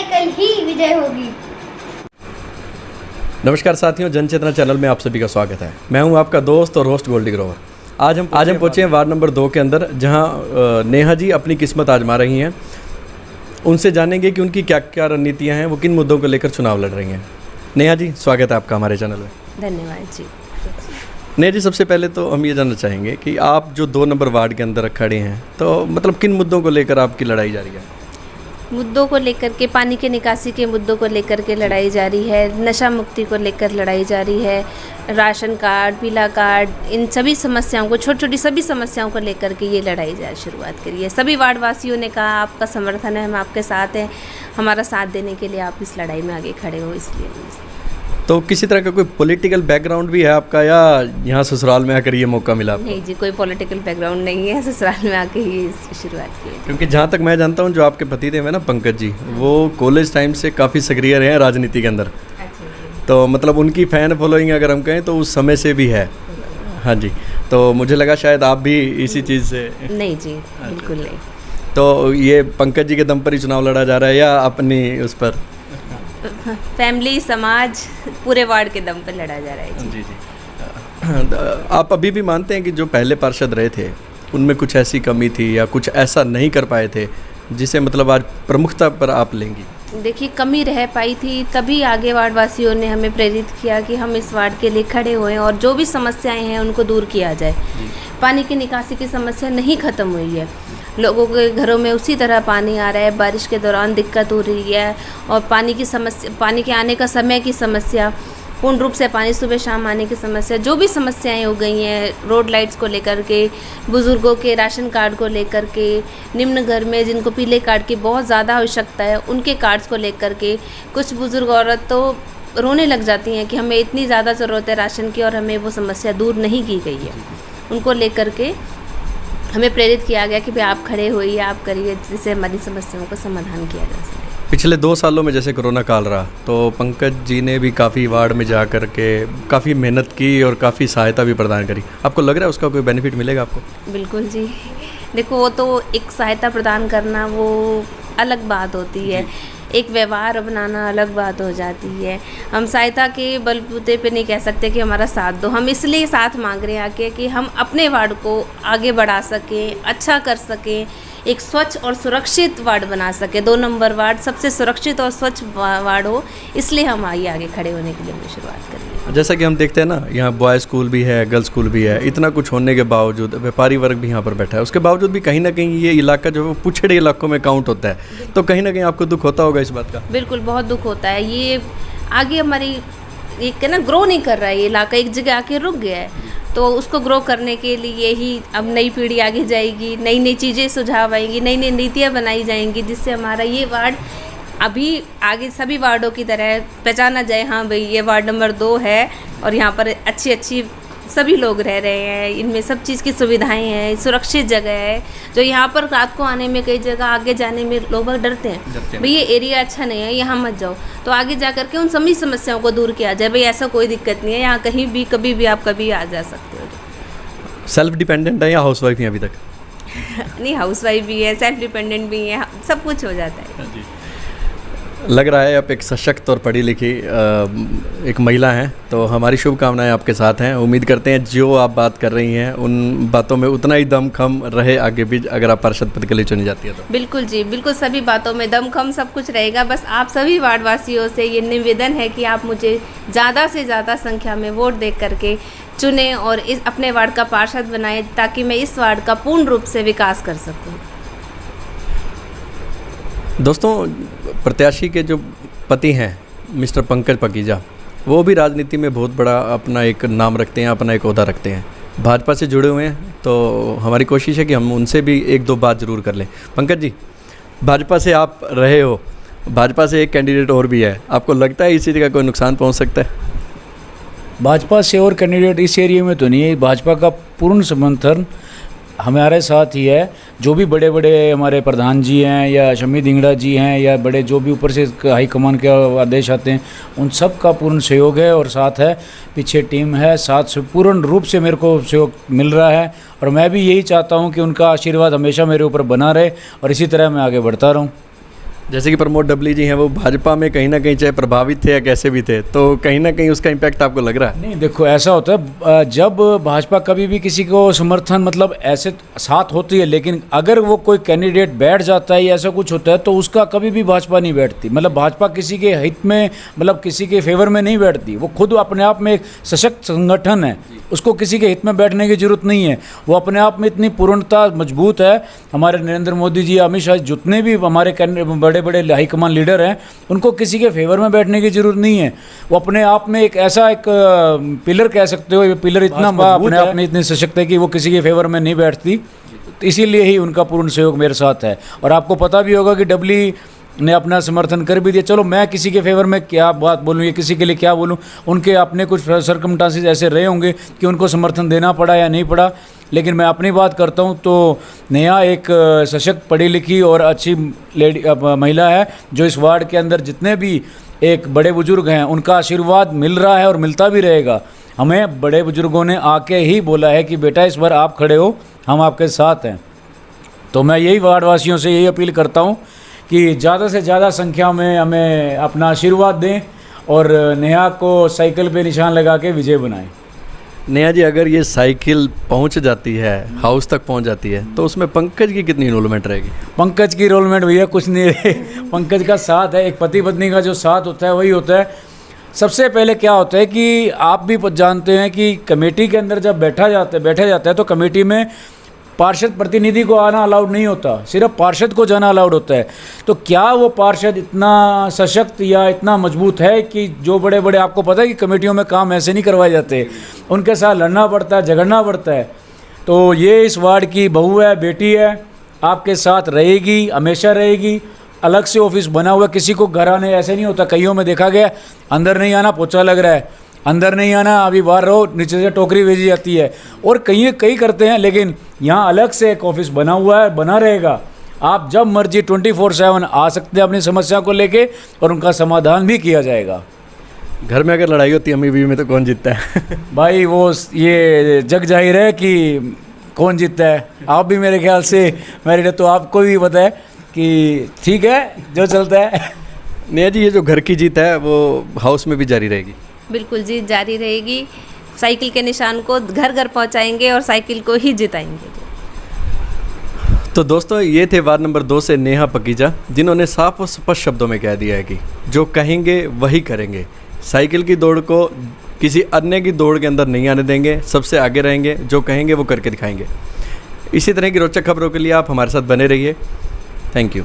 Cycle ही विजय होगी। नमस्कार साथियों, जनचेतना चैनल में आप सभी का स्वागत है। मैं हूं आपका दोस्त और होस्ट गोल्डी ग्रोवर। आज हम पहुंचे हैं वार्ड नंबर 2 के अंदर, जहां नेहा जी अपनी किस्मत आजमा रही हैं। उनसे जानेंगे कि उनकी क्या क्या रणनीतियां हैं, वो किन मुद्दों को लेकर चुनाव लड़ रही हैं। नेहा जी, स्वागत है आपका हमारे चैनल में। धन्यवाद जी। नेहा जी, सबसे पहले तो हम ये जानना चाहेंगे कि आप जो 2 नंबर वार्ड के अंदर खड़े हैं, तो मतलब किन मुद्दों को लेकर आपकी लड़ाई जारी है? मुद्दों को लेकर के, पानी के निकासी के मुद्दों को लेकर के लड़ाई जारी है, नशा मुक्ति को लेकर लड़ाई जारी है, राशन कार्ड, पीला कार्ड, इन सभी समस्याओं को, छोटी छोटी सभी समस्याओं को लेकर के ये लड़ाई शुरुआत करी है। सभी वार्ड वासियों ने कहा आपका समर्थन है, हम आपके साथ हैं, हमारा साथ देने के लिए आप इस लड़ाई में आगे खड़े हो। इसलिए तो किसी तरह का कोई पॉलिटिकल बैकग्राउंड भी है आपका, या यहाँ ससुराल में आकर ये मौका मिला आपको? नहीं जी, कोई पॉलिटिकल बैकग्राउंड नहीं है, ससुराल में आके ही इसकी शुरुआत की है। क्योंकि जहाँ तक मैं जानता हूँ, जो आपके पतिदेव हैं ना पंकज जी, वो कॉलेज टाइम से काफ़ी सक्रिय रहे हैं राजनीति के अंदर। तो मतलब उनकी फ़ैन फॉलोइंग अगर हम कहें तो उस समय से भी है। हाँ जी, तो मुझे लगा शायद आप भी इसी चीज़ से। नहीं जी, बिल्कुल नहीं। तो ये पंकज जी के दम पर ही चुनाव लड़ा जा रहा है या अपनी उस पर? फैमिली, समाज, पूरे वार्ड के दम पर लड़ा जा रहा है जी। जी। आप अभी भी मानते हैं कि जो पहले पार्षद रहे थे उनमें कुछ ऐसी कमी थी या कुछ ऐसा नहीं कर पाए थे जिसे मतलब आज प्रमुखता पर आप लेंगी? देखिए, कमी रह पाई थी, तभी आगे वार्ड वासियों ने हमें प्रेरित किया कि हम इस वार्ड के लिए खड़े हुए और जो भी समस्याएं हैं उनको दूर किया जाए। पानी की निकासी की समस्या नहीं ख़त्म हुई है, लोगों के घरों में उसी तरह पानी आ रहा है, बारिश के दौरान दिक्कत हो रही है, और पानी की समस्या, पानी के आने का समय की समस्या, पूर्ण रूप से पानी सुबह शाम आने की समस्या, जो भी समस्याएं हो गई हैं, रोड लाइट्स को लेकर के, बुज़ुर्गों के राशन कार्ड को लेकर के, निम्न घर में जिनको पीले कार्ड की बहुत ज़्यादा आवश्यकता है उनके कार्ड्स को लेकर के, कुछ बुज़ुर्ग औरत तो रोने लग जाती हैं कि हमें इतनी ज़्यादा ज़रूरत है राशन की और हमें वो समस्या दूर नहीं की गई है। उनको लेकर के हमें प्रेरित किया गया कि भाई आप खड़े होइए, आप करिए, जिससे हमारी समस्याओं का समाधान किया जा सके। पिछले 2 सालों में जैसे कोरोना काल रहा, तो पंकज जी ने भी काफ़ी वार्ड में जा कर के काफ़ी मेहनत की और काफ़ी सहायता भी प्रदान करी। आपको लग रहा है उसका कोई बेनिफिट मिलेगा आपको? बिल्कुल जी। देखो, वो तो एक सहायता प्रदान करना वो अलग बात होती है, एक व्यवहार अपनाना अलग बात हो जाती है। हम सहायता के बलबूते पे नहीं कह सकते कि हमारा साथ दो, हम इसलिए साथ मांग रहे हैं आके कि हम अपने वार्ड को आगे बढ़ा सकें, अच्छा कर सकें, एक स्वच्छ और सुरक्षित वार्ड बना सके। 2 नंबर वार्ड सबसे सुरक्षित और स्वच्छ वार्ड हो, इसलिए हम आगे खड़े होने के लिए हमने शुरुआत करी है। जैसा कि हम देखते हैं ना, यहाँ बॉय स्कूल भी है, गर्ल्स स्कूल भी है, इतना कुछ होने के बावजूद व्यापारी वर्ग भी यहाँ पर बैठा है, उसके बावजूद भी कहीं ना कहीं ये इलाका जो है वो पिछड़े इलाकों में काउंट होता है। तो कहीं ना कहीं आपको दुख होता होगा इस बात का? बिल्कुल, बहुत दुख होता है। ये आगे हमारी एक ना ग्रो नहीं कर रहा है, ये इलाका एक जगह आके रुक गया है। तो उसको ग्रो करने के लिए ही अब नई पीढ़ी आगे जाएगी, नई नई चीज़ें सुझाव आएंगी, नई नई नीतियाँ बनाई जाएंगी, जिससे हमारा ये वार्ड अभी आगे सभी वार्डों की तरह पहचाना जाए। हाँ भाई, ये वार्ड नंबर 2 है और यहाँ पर अच्छी अच्छी सभी लोग रह रहे हैं, इनमें सब चीज़ की सुविधाएं हैं, सुरक्षित जगह है। जो यहाँ पर रात को आने में, कई जगह आगे जाने में लोग डरते हैं, भाई ये एरिया अच्छा नहीं है, यहाँ मत जाओ। तो आगे जा करके उन सभी समस्याओं को दूर किया जाए, भाई ऐसा कोई दिक्कत नहीं है, यहाँ कहीं भी कभी भी आप कभी आ जा सकते हो। सेल्फ डिपेंडेंट है या हाउस वाइफ हैं अभी तक? नहीं, हाउस वाइफ भी है, सेल्फ डिपेंडेंट भी है, सब कुछ हो जाता है। लग रहा है आप एक सशक्त और पढ़ी लिखी एक महिला हैं, तो हमारी शुभकामनाएं आपके साथ हैं। उम्मीद करते हैं जो आप बात कर रही हैं उन बातों में उतना ही दमखम रहे आगे भी, अगर आप पार्षद पद के लिए चुनी जाती है तो। बिल्कुल जी, बिल्कुल, सभी बातों में दमखम सब कुछ रहेगा। बस आप सभी वार्ड वासियों से ये निवेदन है कि आप मुझे ज़्यादा से ज़्यादा संख्या में वोट दे करके चुनें और इस अपने वार्ड का पार्षद बनाएं, ताकि मैं इस वार्ड का पूर्ण रूप से विकास कर सकूँ। दोस्तों, प्रत्याशी के जो पति हैं मिस्टर पंकज पकीजा, वो भी राजनीति में बहुत बड़ा अपना एक नाम रखते हैं, अपना एक ओहदा रखते हैं, भाजपा से जुड़े हुए हैं। तो हमारी कोशिश है कि हम उनसे भी 1-2 बात ज़रूर कर लें। पंकज जी, भाजपा से आप रहे हो, भाजपा से एक कैंडिडेट और भी है, आपको लगता है इसी जगह कोई नुकसान पहुंच सकता है? भाजपा से और कैंडिडेट इस एरिया में तो नहीं है। भाजपा का पूर्ण समर्थन हमारे साथ ही है। जो भी बड़े बड़े हमारे प्रधान जी हैं या शम्मी धिंगड़ा जी हैं या बड़े जो भी ऊपर से हाई कमान के आदेश आते हैं, उन सब का पूर्ण सहयोग है और साथ है, पीछे टीम है, साथ से पूर्ण रूप से मेरे को सहयोग मिल रहा है। और मैं भी यही चाहता हूं कि उनका आशीर्वाद हमेशा मेरे ऊपर बना रहे और इसी तरह मैं आगे बढ़ता रहूं। जैसे कि प्रमोद डबली जी हैं, वो भाजपा में कहीं ना कहीं चाहे प्रभावित थे या कैसे भी थे, तो कहीं ना कहीं उसका इम्पैक्ट आपको लग रहा है? नहीं, देखो ऐसा होता है, जब भाजपा कभी भी किसी को समर्थन मतलब ऐसे साथ होती है, लेकिन अगर वो कोई कैंडिडेट बैठ जाता है या ऐसा कुछ होता है तो उसका कभी भी भाजपा नहीं बैठती। मतलब भाजपा किसी के हित में, मतलब किसी के फेवर में नहीं बैठती। वो खुद अपने आप में एक सशक्त संगठन है, उसको किसी के हित में बैठने की जरूरत नहीं है। वो अपने आप में इतनी पूर्णता मजबूत है। हमारे नरेंद्र मोदी जी, अमित शाह, जितने भी हमारे बड़े बड़े हाईकमान लीडर हैं, उनको किसी के फेवर में बैठने की जरूरत नहीं है। वो अपने आप में एक ऐसा एक पिलर कह सकते हो, ये पिलर इतना अपने आप में इतने सशक्त है कि वो किसी के फेवर में नहीं बैठती। तो इसीलिए ही उनका पूर्ण सहयोग मेरे साथ है। और आपको पता भी होगा कि डबली ने अपना समर्थन कर भी दिया। चलो मैं किसी के फेवर में क्या बात बोलूँ या किसी के लिए क्या बोलूँ, उनके अपने कुछ सर्कमस्टांसेस ऐसे रहे होंगे कि उनको समर्थन देना पड़ा या नहीं पड़ा। लेकिन मैं अपनी बात करता हूँ तो नेहा एक सशक्त, पढ़ी लिखी और अच्छी महिला है, जो इस वार्ड के अंदर जितने भी एक बड़े बुजुर्ग हैं उनका आशीर्वाद मिल रहा है और मिलता भी रहेगा। हमें बड़े बुजुर्गों ने आके ही बोला है कि बेटा इस बार आप खड़े हो, हम आपके साथ हैं। तो मैं यही वार्ड वासियों से यही अपील करता हूँ कि ज़्यादा से ज़्यादा संख्या में हमें अपना आशीर्वाद दें और नेहा को साइकिल पे निशान लगा के विजय बनाएं। नेहा जी, अगर ये साइकिल पहुंच जाती है, हाउस तक पहुंच जाती है, तो उसमें पंकज की कितनी इन्वॉल्वमेंट रहेगी? पंकज की इन्वॉल्वमेंट भैया कुछ नहीं रहे। पंकज का साथ है, एक पति पत्नी का जो साथ होता है वही होता है। सबसे पहले क्या होता है कि आप भी जानते हैं कि कमेटी के अंदर जब बैठा जाता है तो कमेटी में पार्षद प्रतिनिधि को आना अलाउड नहीं होता, सिर्फ पार्षद को जाना अलाउड होता है। तो क्या वो पार्षद इतना सशक्त या इतना मजबूत है कि जो बड़े बड़े, आपको पता है कि कमेटियों में काम ऐसे नहीं करवाए जाते, उनके साथ लड़ना पड़ता है, झगड़ना पड़ता है। तो ये इस वार्ड की बहू है, बेटी है, आपके साथ रहेगी, हमेशा रहेगी। अलग से ऑफिस बना हुआ, किसी को घर आने ऐसे नहीं होता। कईयों में देखा गया अंदर नहीं आना, पोछा लग रहा है, अंदर नहीं आना, अभी बाहर रहो, नीचे से टोकरी भेजी जाती है। और कई करते हैं, लेकिन यहाँ अलग से एक ऑफिस बना हुआ है, बना रहेगा। आप जब मर्जी 24/7 आ सकते हैं अपनी समस्या को लेके, और उनका समाधान भी किया जाएगा। घर में अगर लड़ाई होती है अम्मी बीवी में, तो कौन जीतता है? भाई वो ये जग जाहिर है कि कौन जीतता है। आप भी मेरे ख्याल से मेरे लिए तो आपको भी पता है कि ठीक है जो चलता है। नेहा जी, ये जो घर की जीत है वो हाउस में भी जारी रहेगी? बिल्कुल जी, जारी रहेगी। साइकिल के निशान को घर घर पहुंचाएंगे और साइकिल को ही जिताएंगे। तो दोस्तों, ये थे वार्ड नंबर 2 से नेहा पकीजा, जिन्होंने साफ और स्पष्ट शब्दों में कह दिया है कि जो कहेंगे वही करेंगे। साइकिल की दौड़ को किसी अन्य की दौड़ के अंदर नहीं आने देंगे, सबसे आगे रहेंगे, जो कहेंगे वो करके दिखाएंगे। इसी तरह की रोचक खबरों के लिए आप हमारे साथ बने रहिए। Thank you.